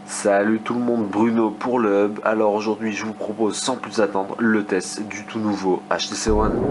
Salut tout le monde, Bruno pour le Hub. Alors aujourd'hui je vous propose sans plus attendre le test du tout nouveau HTC One.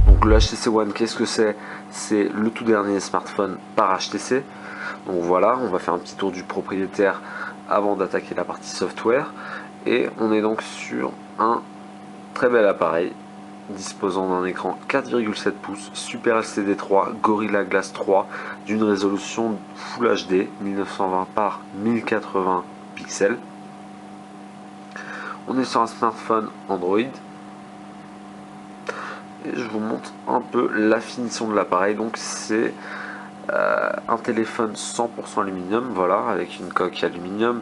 Donc le HTC One, qu'est-ce que c'est? C'est le tout dernier smartphone par HTC. Donc voilà, on va faire un petit tour du propriétaire avant d'attaquer la partie software. Et on est donc sur un très bel appareil disposant d'un écran 4,7 pouces, Super LCD 3, Gorilla Glass 3, d'une résolution Full HD 1920 par 1080 pixels. On est sur un smartphone Android. Et je vous montre un peu la finition de l'appareil. Donc c'est un téléphone 100% aluminium, voilà, avec une coque aluminium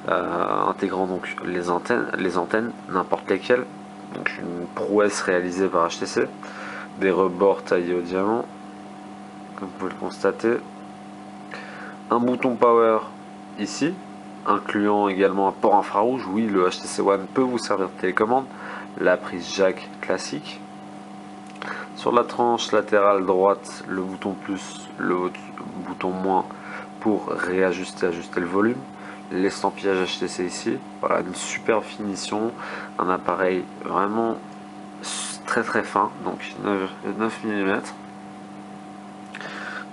intégrant donc les antennes, n'importe lesquelles. Donc une prouesse réalisée par HTC, des rebords taillés au diamant, comme vous pouvez le constater. Un bouton power ici, incluant également un port infrarouge. Oui, le HTC One peut vous servir de télécommande. La prise jack classique. Sur la tranche latérale droite, le bouton plus, le bouton moins pour ajuster le volume. L'estampillage HTC ici, voilà, une super finition, un appareil vraiment très fin, donc 9 mm.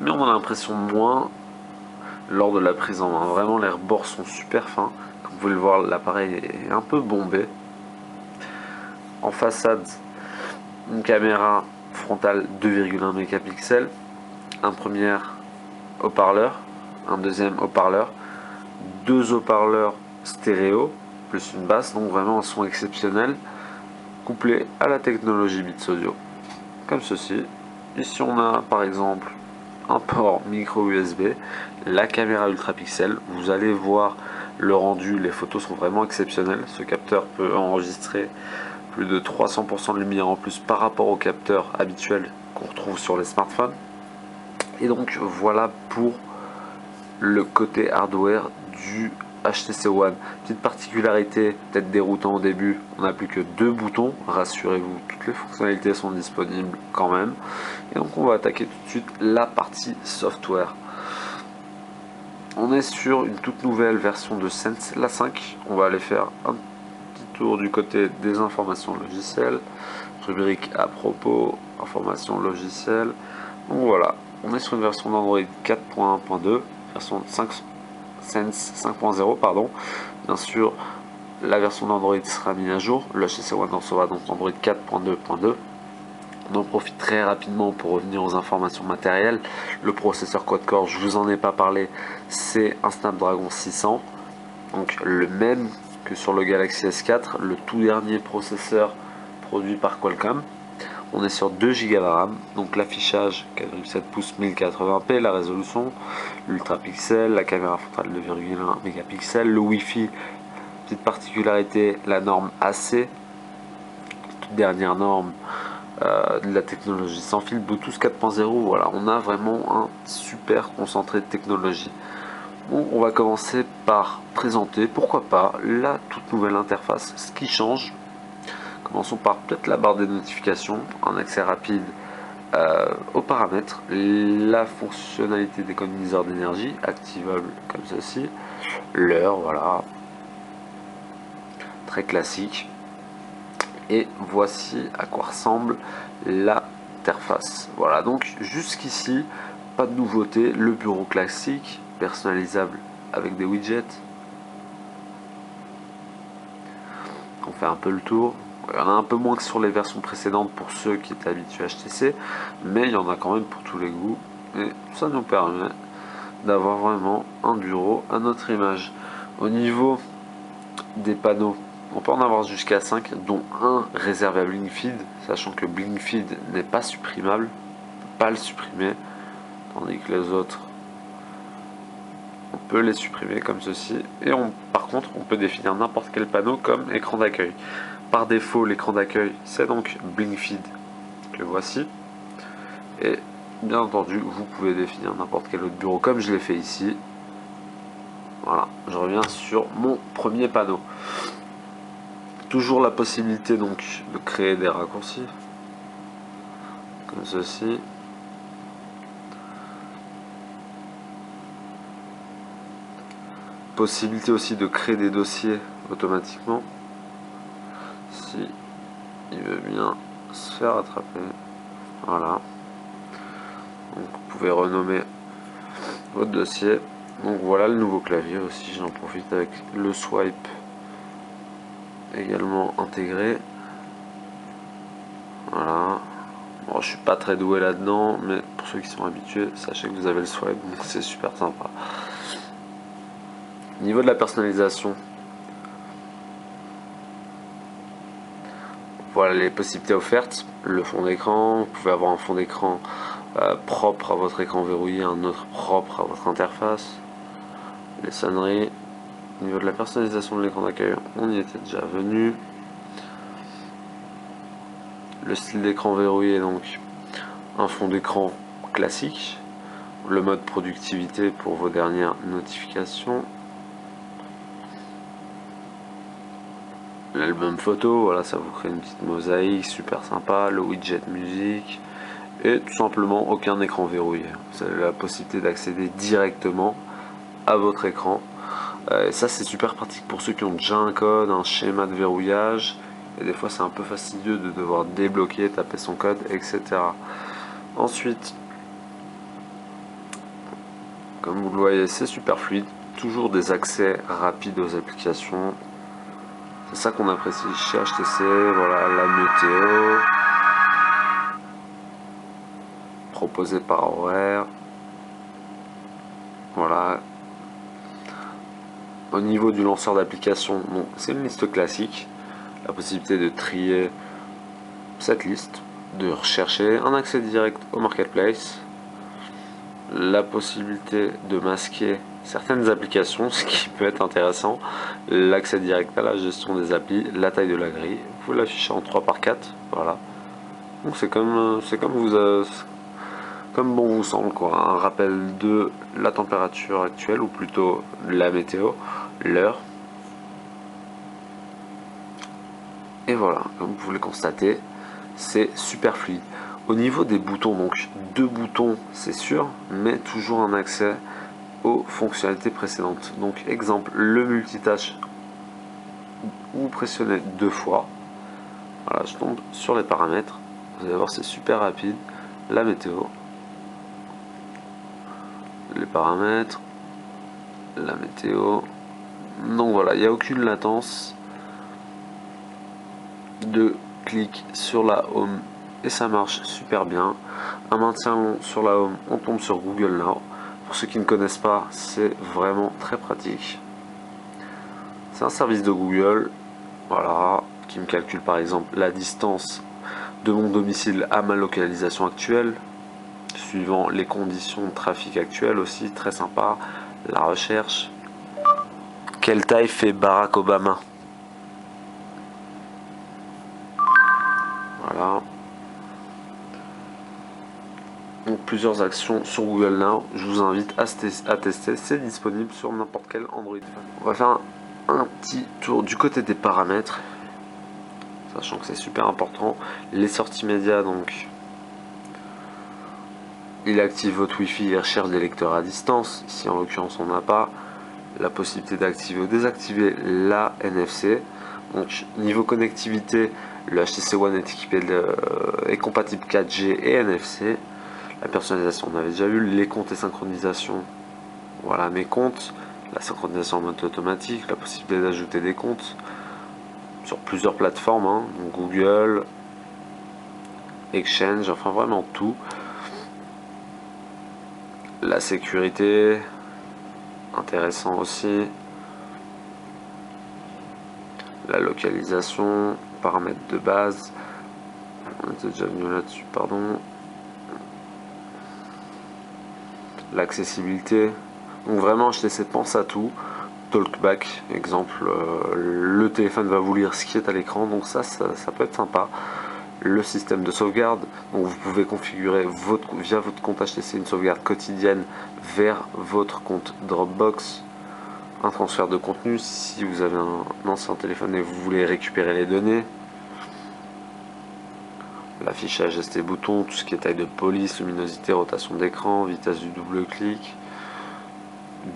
Mais on a l'impression moins lors de la prise en main. Vraiment, les rebords sont super fins. Comme vous pouvez le voir, l'appareil est un peu bombé. En façade, une caméra frontale 2,1 mégapixels, un premier haut-parleur, un deuxième haut-parleur, deux haut-parleurs stéréo, plus une basse, donc vraiment un son exceptionnel, couplé à la technologie Beats Audio, comme ceci. Ici on a par exemple un port micro USB, la caméra ultra pixel, vous allez voir le rendu, les photos sont vraiment exceptionnelles, ce capteur peut enregistrer plus de 300% de lumière en plus par rapport au capteur habituel qu'on retrouve sur les smartphones. Et donc voilà pour le côté hardware du HTC One. Petite particularité, peut-être déroutant au début, on n'a plus que deux boutons, rassurez-vous, toutes les fonctionnalités sont disponibles quand même. Et donc on va attaquer tout de suite la partie software. On est sur une toute nouvelle version de Sense, la 5. On va aller faire un petit tour du côté des informations logicielles, rubrique à propos, informations logicielles. Donc voilà, on est sur une version d'Android 4.1.2, version 5, Sense 5.0, pardon. Bien sûr, la version d'Android sera mise à jour. Le HTC One en sera donc Android 4.2.2. On en profite très rapidement pour revenir aux informations matérielles. Le processeur quad-core, je vous en ai pas parlé, c'est un Snapdragon 600, donc le même que sur le Galaxy S4, le tout dernier processeur produit par Qualcomm. On est sur 2 Go de RAM, donc l'affichage 4,7 pouces 1080p, la résolution, l'ultra pixel, la caméra frontale 2,1 mégapixels, le Wi-Fi, petite particularité, la norme AC, toute dernière norme de la technologie sans fil, Bluetooth 4.0. Voilà, on a vraiment un super concentré de technologie. Bon, on va commencer par présenter, pourquoi pas, la toute nouvelle interface. Ce qui change, commençons par peut-être la barre des notifications, un accès rapide aux paramètres, la fonctionnalité d'économiseur d'énergie, activable comme ceci, l'heure, voilà, très classique. Et voici à quoi ressemble l'interface. Voilà, donc jusqu'ici, pas de nouveauté. Le bureau classique, personnalisable avec des widgets. On fait un peu le tour. Il y en a un peu moins que sur les versions précédentes pour ceux qui étaient habitués à HTC, mais il y en a quand même pour tous les goûts. Et ça nous permet d'avoir vraiment un bureau à notre image. Au niveau des panneaux, on peut en avoir jusqu'à 5, dont un réservé à BlinkFeed, sachant que BlinkFeed n'est pas supprimable, on peut pas le supprimer, tandis que les autres, on peut les supprimer comme ceci. Et par contre, on peut définir n'importe quel panneau comme écran d'accueil. Par défaut, l'écran d'accueil, c'est donc BlinkFeed que voici. Et bien entendu, vous pouvez définir n'importe quel autre bureau comme je l'ai fait ici. Voilà, je reviens sur mon premier panneau. Toujours la possibilité donc de créer des raccourcis comme ceci. Possibilité aussi de créer des dossiers automatiquement si il veut bien se faire attraper. Voilà. Donc vous pouvez renommer votre dossier. Donc voilà le nouveau clavier aussi, j'en profite avec le swipe également intégré. Voilà. Bon, je suis pas très doué là-dedans, mais pour ceux qui sont habitués, sachez que vous avez le swipe, donc c'est super sympa. Au niveau de la personnalisation, voilà les possibilités offertes. Le fond d'écran, vous pouvez avoir un fond d'écran propre à votre écran verrouillé, un autre propre à votre interface. Les sonneries. Au niveau de la personnalisation de l'écran d'accueil, on y était déjà venu. Le style d'écran verrouillé, donc un fond d'écran classique. Le mode productivité pour vos dernières notifications. L'album photo, voilà, ça vous crée une petite mosaïque super sympa. Le widget musique. Et tout simplement aucun écran verrouillé. Vous avez la possibilité d'accéder directement à votre écran. Et ça c'est super pratique pour ceux qui ont déjà un code, un schéma de verrouillage. Et des fois c'est un peu fastidieux de devoir débloquer, taper son code, etc. Ensuite, comme vous le voyez, c'est super fluide. Toujours des accès rapides aux applications. C'est ça qu'on apprécie chez HTC. Voilà la météo. Proposée par horaire. Voilà. Au niveau du lanceur d'application, c'est une liste classique. La possibilité de trier cette liste, de rechercher un accès direct au marketplace, la possibilité de masquer certaines applications, ce qui peut être intéressant, l'accès direct à la gestion des applis, la taille de la grille, vous l'affichez en 3x4, voilà. Donc c'est comme comme bon vous semble quoi, un rappel de la température actuelle ou plutôt la météo, l'heure. Et voilà, comme vous le constatez, c'est super fluide. Au niveau des boutons, donc 2 boutons c'est sûr, mais toujours un accès aux fonctionnalités précédentes. Donc exemple, le multitâche, vous pressionnez 2 fois, voilà, je tombe sur les paramètres, vous allez voir c'est super rapide, la météo, les paramètres, la météo, donc voilà, il n'y a aucune latence, 2 clics sur la home et ça marche super bien. Un maintien long sur la home, on tombe sur Google Now. Pour ceux qui ne connaissent pas, c'est vraiment très pratique. C'est un service de Google, voilà, qui me calcule par exemple la distance de mon domicile à ma localisation actuelle, suivant les conditions de trafic actuelles aussi, très sympa. La recherche. Quelle taille fait Barack Obama? Voilà. Donc plusieurs actions sur Google Now, je vous invite à tester, c'est disponible sur n'importe quel Android. On va faire un petit tour du côté des paramètres, sachant que c'est super important. Les sorties médias, donc il active votre Wi-Fi et recherche des lecteurs à distance. Ici en l'occurrence on n'a pas la possibilité d'activer ou désactiver la NFC. Donc niveau connectivité, le HTC One est équipé est compatible 4G et NFC. La personnalisation, on avait déjà vu, les comptes et synchronisation. Voilà mes comptes, la synchronisation en mode automatique, la possibilité d'ajouter des comptes. sur plusieurs plateformes, hein, donc Google, Exchange, enfin vraiment tout. La sécurité, intéressant aussi. La localisation, paramètres de base, on était déjà venu là-dessus, pardon. L'accessibilité, donc vraiment HTC pense à tout. Talkback, exemple, le téléphone va vous lire ce qui est à l'écran, donc ça peut être sympa. Le système de sauvegarde, donc vous pouvez configurer via votre compte HTC une sauvegarde quotidienne vers votre compte Dropbox. Un transfert de contenu si vous avez un ancien téléphone et vous voulez récupérer les données. L'affichage ST bouton, tout ce qui est taille de police, luminosité, rotation d'écran, vitesse du double clic.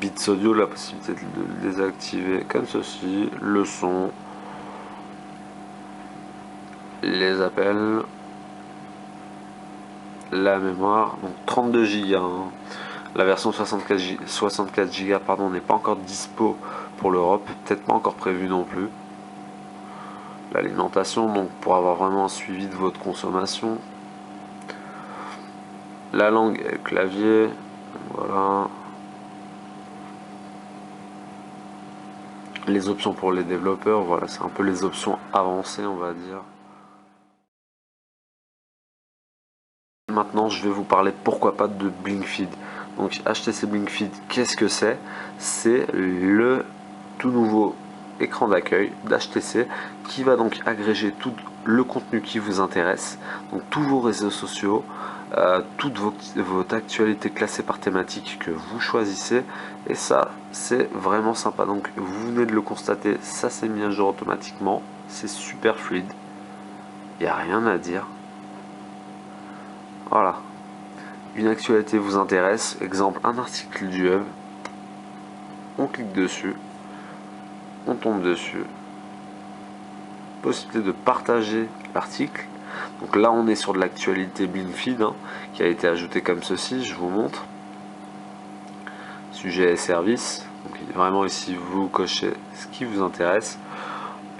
Bits audio, la possibilité de le désactiver comme ceci. Le son, les appels, la mémoire, donc 32 Go. Hein. La version 64 Go pardon, n'est pas encore dispo pour l'Europe, peut-être pas encore prévu non plus. L'alimentation, donc pour avoir vraiment un suivi de votre consommation. La langue et le clavier, voilà. Les options pour les développeurs, voilà, c'est un peu les options avancées, on va dire. Maintenant, je vais vous parler pourquoi pas de BlinkFeed. Donc HTC BlinkFeed, qu'est-ce que c'est? C'est le tout nouveau écran d'accueil d'HTC qui va donc agréger tout le contenu qui vous intéresse, donc tous vos réseaux sociaux, toute votre actualité classée par thématique que vous choisissez, et ça c'est vraiment sympa. Donc vous venez de le constater, ça s'est mis à jour automatiquement, c'est super fluide, il n'y a rien à dire. Voilà, une actualité vous intéresse, exemple un article du web, on clique dessus, on tombe dessus, possibilité de partager l'article. Donc là on est sur de l'actualité BlinkFeed hein, qui a été ajouté comme ceci, je vous montre. Sujet et services, donc vraiment ici vous cochez ce qui vous intéresse.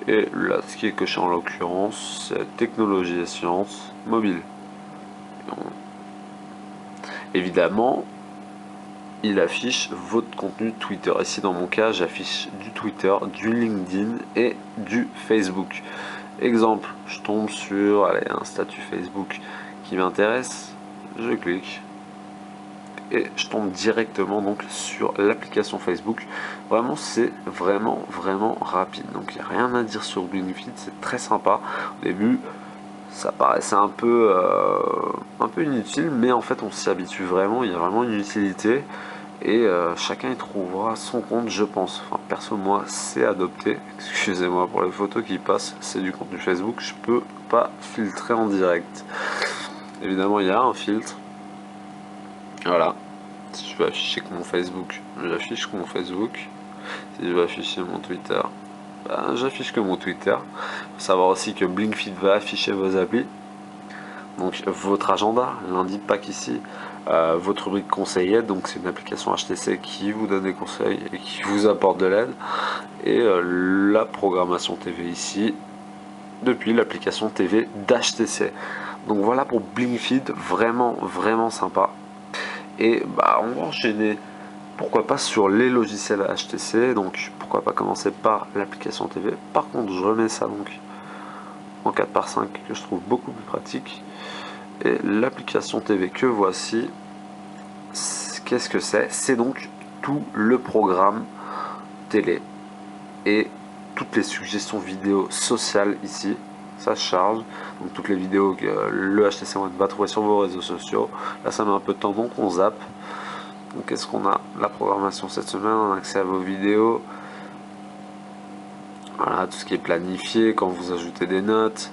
Et là ce qui est coché en l'occurrence c'est technologie et sciences mobile. Évidemment il affiche votre contenu Twitter. Ici dans mon cas j'affiche du Twitter, du LinkedIn et du Facebook. Exemple, je tombe sur un statut Facebook qui m'intéresse, je clique et je tombe directement donc sur l'application Facebook. Vraiment c'est vraiment rapide, donc il n'y a rien à dire sur BlinkFeed, c'est très sympa. Au début ça paraissait un peu inutile, mais en fait on s'y habitue vraiment, il y a vraiment une utilité. Et chacun y trouvera son compte, je pense. Enfin, perso, moi, c'est adopté. Excusez-moi pour les photos qui passent, c'est du contenu Facebook. Je peux pas filtrer en direct. Évidemment, il y a un filtre. Voilà. Si je veux afficher que mon Facebook, j'affiche que mon Facebook. Si je veux afficher mon Twitter, ben, j'affiche que mon Twitter. Il faut savoir aussi que BlinkFeed va afficher vos applis. Donc votre agenda, l'indique pas qu'ici, votre rubrique conseillère, donc c'est une application HTC qui vous donne des conseils et qui vous apporte de l'aide, et la programmation TV ici, depuis l'application TV d'HTC. Donc voilà pour BlinkFeed, vraiment sympa. Et bah on va enchaîner, pourquoi pas sur les logiciels HTC, donc pourquoi pas commencer par l'application TV. Par contre je remets ça donc en 4:5 que je trouve beaucoup plus pratique. Et l'application TV que voici, qu'est-ce que c'est? C'est donc tout le programme télé et toutes les suggestions vidéo sociales ici. Ça charge, donc toutes les vidéos que le HTC One va trouver sur vos réseaux sociaux. Là ça met un peu de temps donc on zappe. Donc qu'est-ce qu'on a? La programmation cette semaine, on a accès à vos vidéos. Voilà, tout ce qui est planifié, quand vous ajoutez des notes.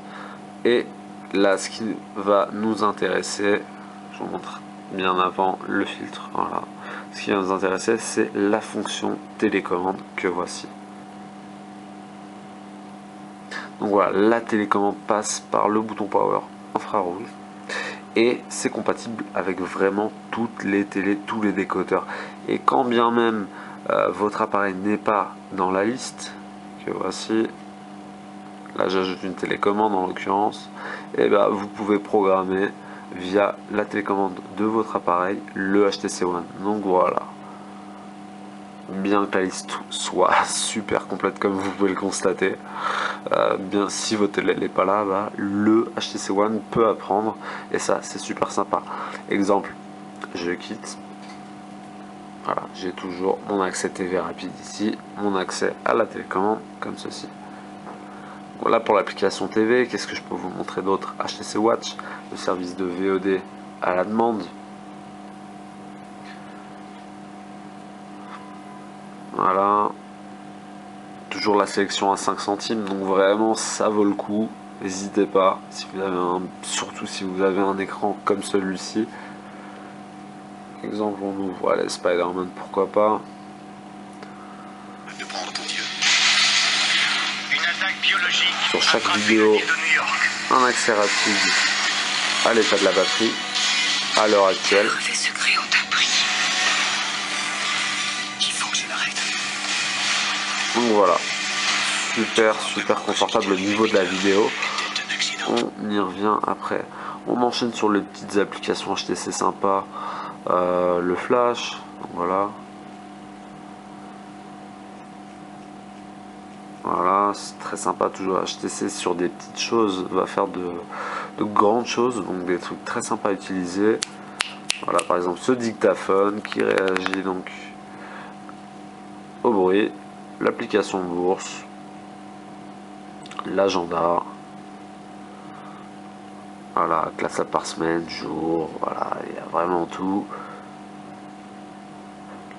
Et là, ce qui va nous intéresser, je vous montre bien avant le filtre, voilà. Ce qui va nous intéresser, c'est la fonction télécommande que voici. Donc voilà, la télécommande passe par le bouton Power infrarouge et c'est compatible avec vraiment toutes les télés, tous les décodeurs. Et quand bien même votre appareil n'est pas dans la liste, que voici, là j'ajoute une télécommande en l'occurrence, et bah, vous pouvez programmer via la télécommande de votre appareil le HTC One. Donc voilà, bien que la liste soit super complète comme vous pouvez le constater, bien si votre télé n'est pas là, bah, le HTC One peut apprendre, et ça c'est super sympa. Exemple, je quitte, voilà, j'ai toujours mon accès TV rapide ici, mon accès à la télécommande comme ceci. Voilà pour l'application TV. Qu'est-ce que je peux vous montrer d'autre? HTC Watch, le service de VOD à la demande. Voilà, toujours la sélection à 5 centimes, donc vraiment ça vaut le coup. N'hésitez pas, si vous avez surtout si vous avez un écran comme celui-ci. Exemple, on ouvre les Spider-Man, pourquoi pas. De prendre ton Dieu. Une attaque biologique. Sur chaque vidéo, un accès rapide à l'état de la batterie à l'heure actuelle. Les secrets ont un prix. Il faut que je l'arrête. Donc voilà, super confortable au niveau de la vidéo. On y revient après. On enchaîne sur les petites applications HTC sympa, le flash, voilà. Voilà, c'est très sympa, toujours HTC sur des petites choses, va faire de grandes choses, donc des trucs très sympas à utiliser. Voilà, par exemple ce dictaphone qui réagit donc au bruit, l'application bourse, l'agenda, voilà, classable par semaine, jour, voilà, il y a vraiment tout.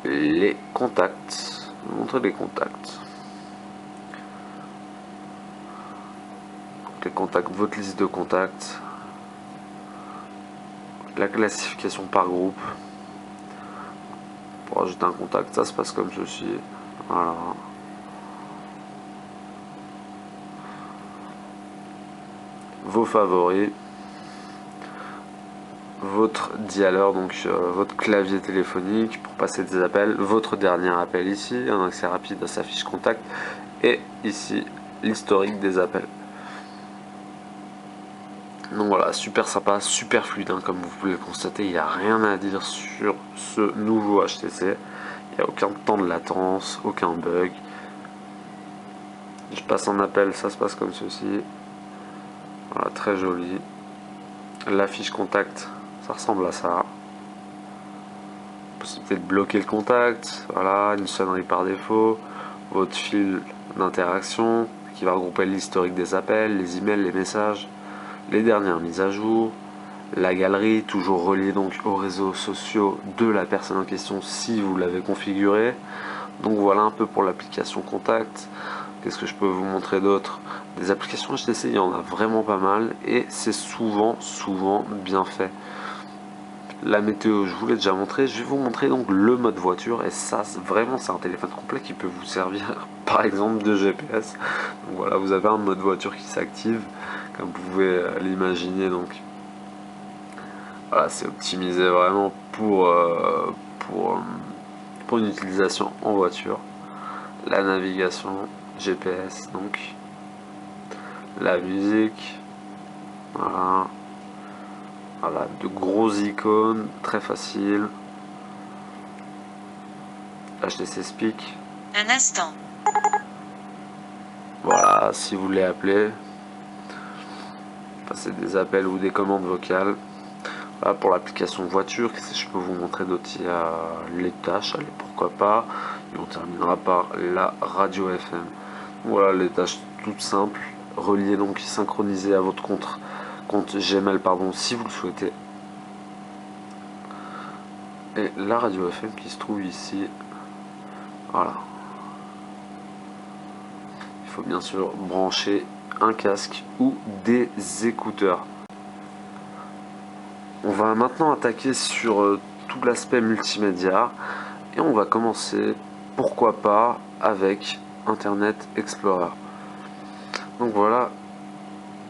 Les contacts, je vais vous montrer les contacts. Les contacts, votre liste de contacts, la classification par groupe. Pour ajouter un contact, ça se passe comme ceci. Voilà. Vos favoris, votre dialer, donc votre clavier téléphonique pour passer des appels, votre dernier appel ici, un accès rapide à sa fiche contact, et ici l'historique des appels. Donc voilà, super sympa, super fluide, hein, comme vous pouvez le constater, il n'y a rien à dire sur ce nouveau HTC. Il n'y a aucun temps de latence, aucun bug. Je passe un appel, ça se passe comme ceci. Voilà, très joli. La fiche contact, ça ressemble à ça. Possibilité de bloquer le contact, voilà, une sonnerie par défaut, votre fil d'interaction qui va regrouper l'historique des appels, les emails, les messages, les dernières mises à jour, la galerie, toujours reliée donc aux réseaux sociaux de la personne en question si vous l'avez configuré. Donc voilà un peu pour l'application Contact. Qu'est-ce que je peux vous montrer d'autre? Des applications HTC, il y en a vraiment pas mal et c'est souvent bien fait. La météo, je vous l'ai déjà montré. Je vais vous montrer donc le mode voiture et ça, vraiment, c'est un téléphone complet qui peut vous servir par exemple de GPS. Donc voilà, vous avez un mode voiture qui s'active comme vous pouvez l'imaginer. Donc voilà, c'est optimisé vraiment pour une utilisation en voiture. La navigation GPS, donc la musique, voilà. Voilà, de gros icônes, très facile. HTC Speak. Un instant. Voilà, si vous voulez appeler, passer des appels ou des commandes vocales. Voilà, pour l'application voiture, qu'est-ce que je peux vous montrer d'autre? Il y a les tâches, allez, pourquoi pas. Et on terminera par la radio FM. Voilà, les tâches toutes simples, reliées donc, synchronisées à votre compte Gmail, pardon, si vous le souhaitez. Et la radio FM qui se trouve ici. Voilà. Il faut bien sûr brancher un casque ou des écouteurs. On va maintenant attaquer sur tout l'aspect multimédia et on va commencer, pourquoi pas, avec Internet Explorer. Donc voilà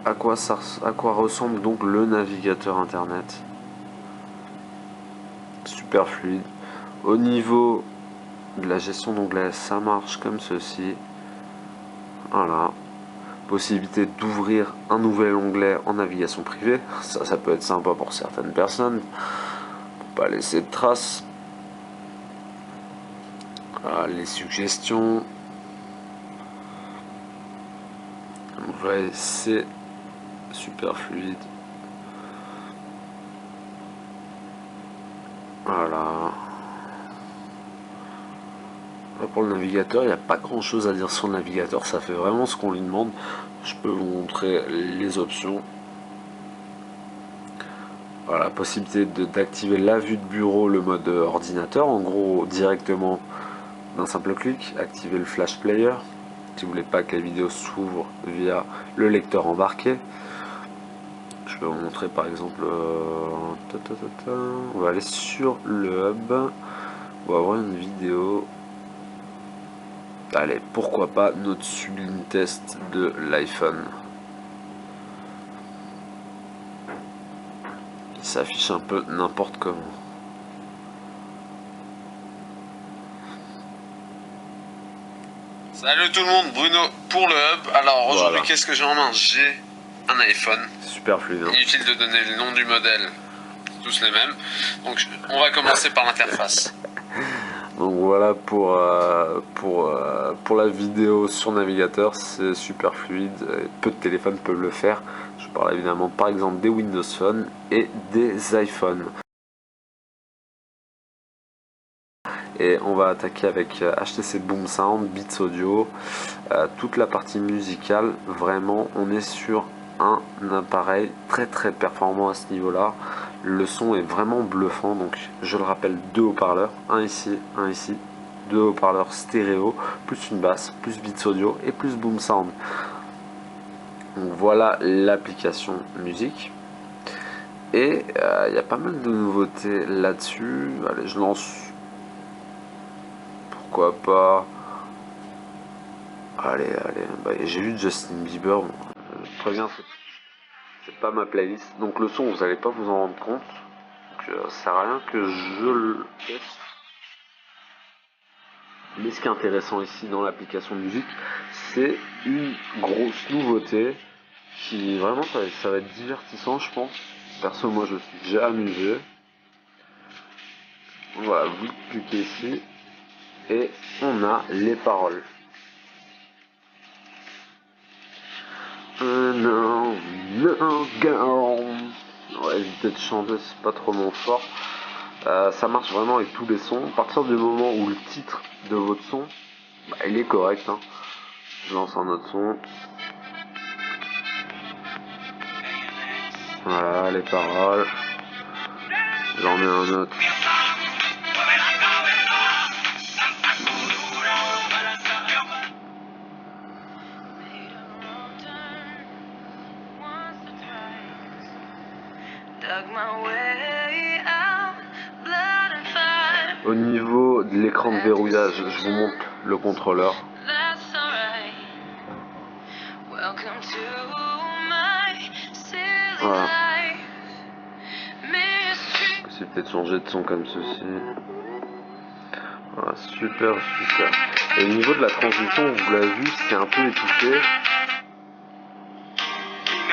à quoi ressemble donc le navigateur Internet. Super fluide. Au niveau de la gestion d'onglets, ça marche comme ceci. Voilà. Possibilité d'ouvrir un nouvel onglet en navigation privée, ça peut être sympa pour certaines personnes, pour pas laisser de traces. Voilà, les suggestions. Ouais, c'est super fluide. Voilà. Là, pour le navigateur, il n'y a pas grand chose à dire sur le navigateur, ça fait vraiment ce qu'on lui demande. Je peux vous montrer les options. Voilà, possibilité d'activer la vue de bureau, le mode ordinateur, en gros directement d'un simple clic, activer le flash player, si vous voulez pas que la vidéo s'ouvre via le lecteur embarqué. Je vais vous montrer par exemple, on va aller sur le hub, on va avoir une vidéo. Allez, pourquoi pas notre sublime test de l'iPhone. Il s'affiche un peu n'importe comment. Salut tout le monde, Bruno pour le hub. Alors aujourd'hui, Voilà. qu'est-ce que j'ai en main? J'ai un iPhone. Super fluide. Hein. Inutile de donner le nom du modèle, tous les mêmes. Donc on va commencer par l'interface. Donc voilà pour la vidéo sur navigateur, c'est super fluide, peu de téléphones peuvent le faire. Je parle évidemment par exemple des Windows Phone et des iPhones. Et on va attaquer avec HTC Boom Sound, Beats Audio, toute la partie musicale. Vraiment, on est sur un appareil très très performant à ce niveau-là. Le son est vraiment bluffant, donc je le rappelle, deux haut-parleurs, un ici, deux haut-parleurs stéréo, plus une basse, plus Beats Audio et plus Boom Sound. Donc voilà l'application musique. Et il y a pas mal de nouveautés là-dessus. Allez, je lance. Pourquoi pas. Allez, bah, j'ai vu Justin Bieber, bon, je préviens, c'est pas ma playlist, donc le son vous allez pas vous en rendre compte, donc ça sert à rien que je le teste. Mais ce qui est intéressant ici dans l'application musique, c'est une grosse nouveauté qui vraiment ça va être divertissant je pense. Perso moi je suis déjà amusé. Voilà, vous cliquez ici et on a les paroles. No, no, girl. Ouais, éviter de chanter, c'est pas trop mon fort. Ça marche vraiment avec tous les sons. À partir du moment où le titre de votre son, bah, il est correct. Hein. Je lance un autre son. Voilà, les paroles. J'en mets un autre. Au niveau de l'écran de verrouillage, je vous montre le contrôleur. Voilà. Possibilité de changer de son comme ceci. Voilà, super. Et au niveau de la transition, vous l'avez vu, c'est un peu étouffé.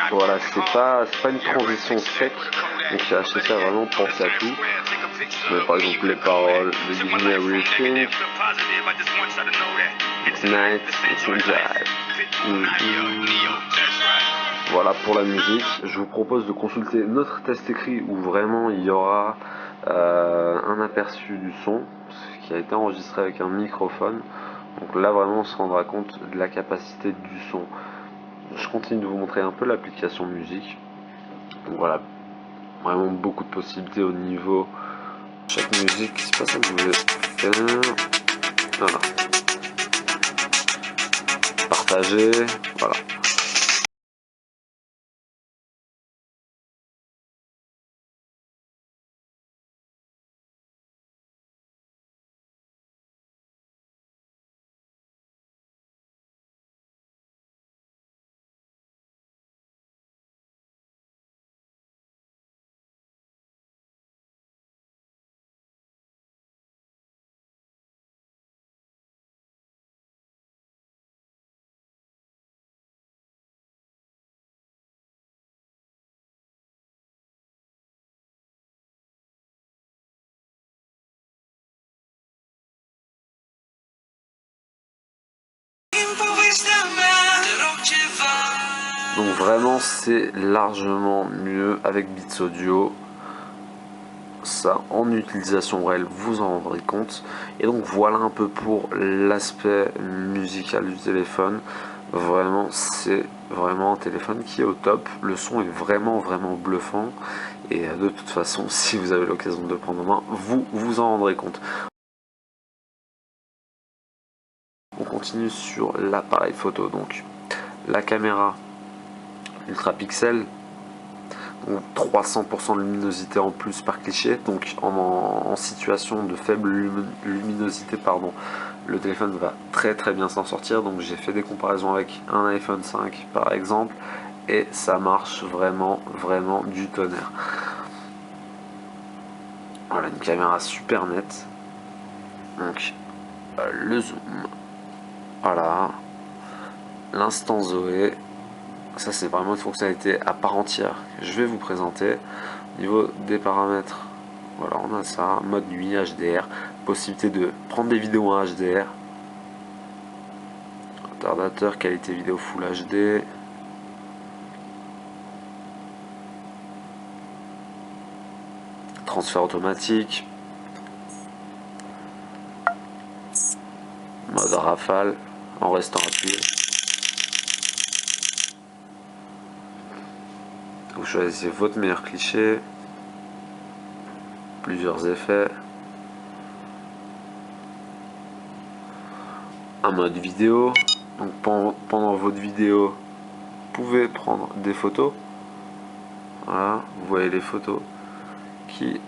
Voilà, c'est pas une transition sec. Donc j'ai acheté ça vraiment pensé à tout. Mais par exemple les paroles, The Give Me Everything, It's Night, It's Jive. Voilà pour la musique. Je vous propose de consulter notre test écrit où vraiment il y aura un aperçu du son qui a été enregistré avec un microphone. Donc là vraiment on se rendra compte de la capacité du son. Je continue de vous montrer un peu l'application musique. Donc voilà, vraiment beaucoup de possibilités au niveau de chaque musique. C'est pas ça que je voulais faire. Voilà. Partager. Voilà. Donc vraiment c'est largement mieux avec Beats Audio. Ça en utilisation réelle vous en rendrez compte. Et donc voilà un peu pour l'aspect musical du téléphone. Vraiment c'est vraiment un téléphone qui est au top. Le son est vraiment bluffant. Et de toute façon si vous avez l'occasion de le prendre en main, vous vous en rendrez compte. On continue sur l'appareil photo. Donc la caméra ultra pixel, donc 300% de luminosité en plus par cliché. Donc en situation de faible luminosité, pardon, le téléphone va très bien s'en sortir. Donc j'ai fait des comparaisons avec un iPhone 5 par exemple et ça marche vraiment du tonnerre. Voilà, une caméra super nette. Donc le zoom, voilà, l'instant Zoé. Ça c'est vraiment une fonctionnalité à part entière que je vais vous présenter. Au niveau des paramètres, voilà, on a ça, mode nuit, HDR, possibilité de prendre des vidéos en HDR, retardateur, qualité vidéo Full HD, transfert automatique, mode rafale en restant appuyé. Vous choisissez votre meilleur cliché, plusieurs effets, un mode vidéo. Donc pendant votre vidéo, vous pouvez prendre des photos. Voilà, vous voyez les photos qui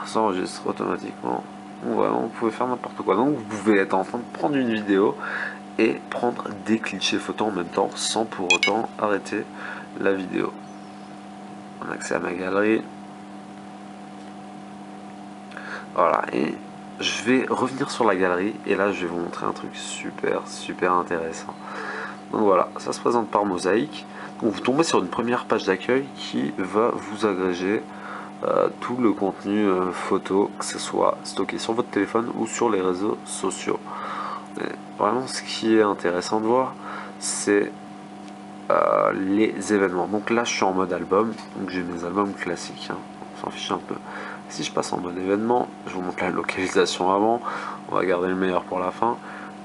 s'enregistrent automatiquement. Donc vraiment, vous pouvez faire n'importe quoi. Donc vous pouvez être en train de prendre une vidéo et prendre des clichés photos en même temps sans pour autant arrêter la vidéo. On a accès à ma galerie. Voilà, et je vais revenir sur la galerie et là je vais vous montrer un truc super intéressant. Donc voilà, ça se présente par mosaïque. Donc vous tombez sur une première page d'accueil qui va vous agréger tout le contenu photo, que ce soit stocké sur votre téléphone ou sur les réseaux sociaux. Et vraiment ce qui est intéressant de voir, c'est les événements. Donc là je suis en mode album, donc j'ai mes albums classiques, hein. On s'en fiche un peu. Si je passe en mode événement, je vous montre la localisation avant, on va garder le meilleur pour la fin.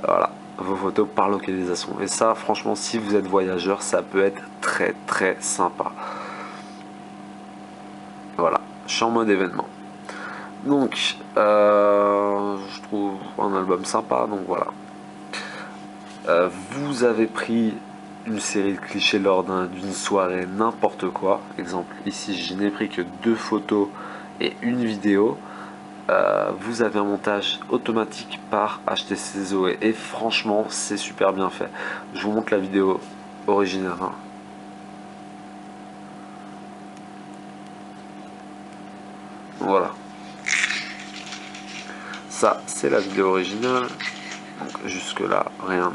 Voilà, vos photos par localisation. Et ça franchement si vous êtes voyageur, ça peut être très sympa. Voilà, je suis en mode événement. Donc je trouve un album sympa, donc voilà. Vous avez pris une série de clichés lors d'une soirée, n'importe quoi. Exemple, ici je n'ai pris que 2 photos et une vidéo. Vous avez un montage automatique par HTC Zoé et franchement c'est super bien fait. Je vous montre la vidéo originale, hein. Voilà, ça c'est la vidéo originale. Donc jusque là rien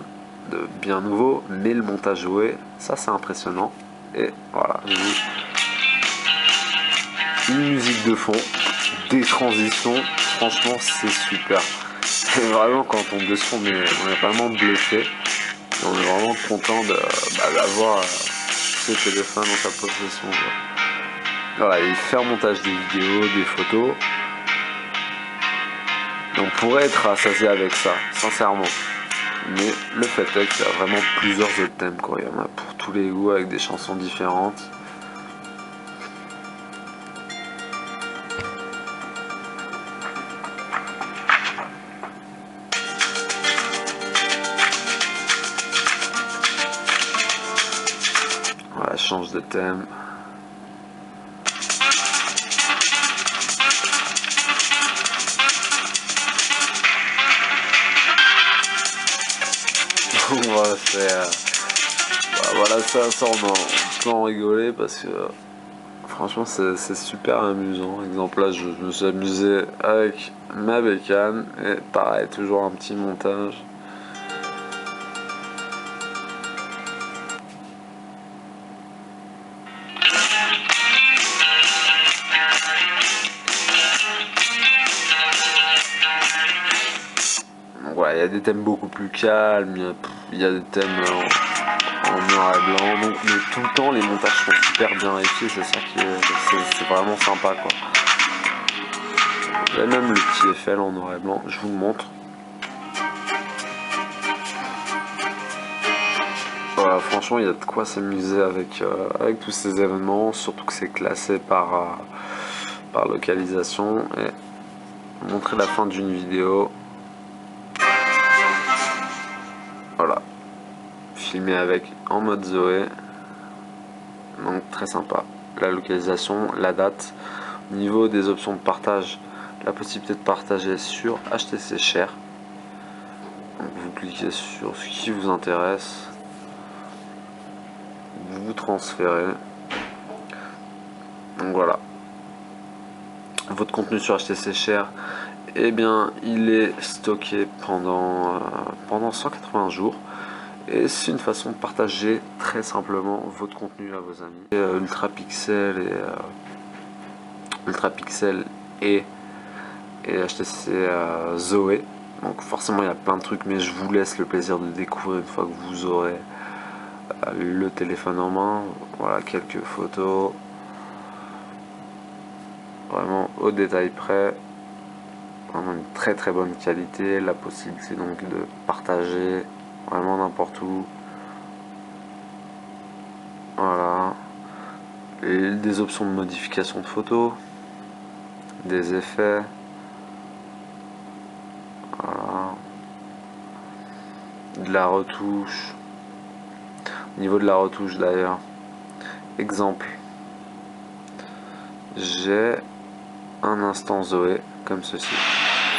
de bien nouveau, mais le montage Zoé, ça c'est impressionnant. Et voilà, une musique de fond, des transitions, franchement c'est super. Et vraiment quand on tombe dessus on est vraiment bluffé. On est vraiment content d'avoir ce téléphone dans sa possession. Voilà, il fait un montage des vidéos, des photos. Et on pourrait être rassasié avec ça, sincèrement. Mais le fait est qu'il y a vraiment plusieurs autres thèmes, quoi. Il y en a pour tous les goûts avec des chansons différentes. Voilà, change de thème. Voilà, voilà, ça on peut en rigoler parce que franchement c'est super amusant. Exemple là je me suis amusé avec ma bécane et pareil, toujours un petit montage. Donc voilà, il y a des thèmes beaucoup plus calmes, il y a des thèmes en noir et blanc, donc mais tout le temps les montages sont super bien réussis, c'est ça qui est, c'est vraiment sympa quoi. Il y a même le petit Eiffel en noir et blanc, je vous le montre. Voilà, franchement il y a de quoi s'amuser avec tous ces événements, surtout que c'est classé par localisation. Et montrer la fin d'une vidéo, voilà, filmé avec en mode Zoé, donc très sympa. La localisation, la date. Au niveau des options de partage, la possibilité de partager sur HTC Share. Donc vous cliquez sur ce qui vous intéresse, vous transférez, donc voilà. Votre contenu sur HTC Share, eh bien il est stocké pendant 180 jours. Et c'est une façon de partager très simplement votre contenu à vos amis. Ultrapixel et HTC Zoé. Donc forcément il y a plein de trucs, mais je vous laisse le plaisir de découvrir une fois que vous aurez le téléphone en main. Voilà, quelques photos. Vraiment au détail près. Vraiment une très très bonne qualité. La possibilité donc de partager vraiment n'importe où. Voilà. Et des options de modification de photos, des effets. Voilà. De la retouche. Au niveau de la retouche d'ailleurs, exemple, j'ai un instant Zoé comme ceci.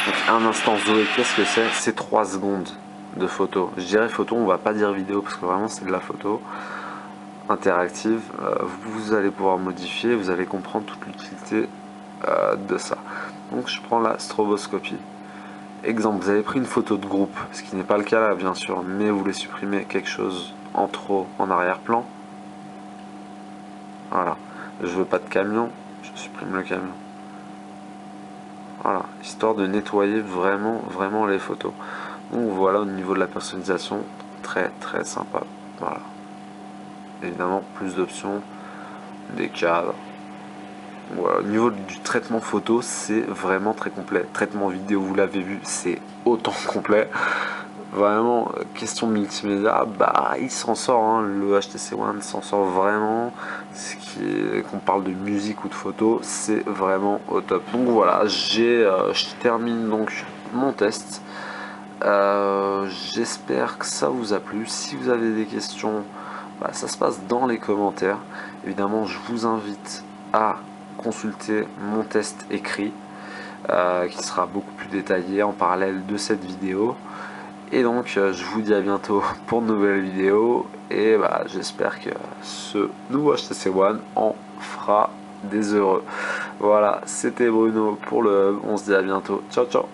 Donc un instant Zoé, qu'est-ce que c'est? C'est 3 secondes de photo. Je dirais photo, on va pas dire vidéo parce que vraiment c'est de la photo interactive. Vous allez pouvoir modifier, vous allez comprendre toute l'utilité de ça. Donc je prends la stroboscopie. Exemple, vous avez pris une photo de groupe, ce qui n'est pas le cas là bien sûr, mais vous voulez supprimer quelque chose en trop en arrière-plan. Voilà, je veux pas de camion, je supprime le camion. Voilà, histoire de nettoyer vraiment les photos. Donc voilà, au niveau de la personnalisation, très très sympa. Voilà. Évidemment, plus d'options, des cadres. Voilà, au niveau du traitement photo, c'est vraiment très complet. Traitement vidéo, vous l'avez vu, c'est autant complet. Vraiment, question multimédia, bah il s'en sort, hein. Le HTC One s'en sort vraiment. Qu'on parle de musique ou de photo, c'est vraiment au top. Donc voilà, je termine donc mon test. J'espère que ça vous a plu. Si vous avez des questions, bah, ça se passe dans les commentaires. Évidemment, je vous invite à consulter mon test écrit qui sera beaucoup plus détaillé en parallèle de cette vidéo. Et donc je vous dis à bientôt pour une nouvelle vidéo et bah, j'espère que ce nouveau HTC One en fera des heureux. Voilà, c'était Bruno pour le hub, on se dit à bientôt, ciao ciao.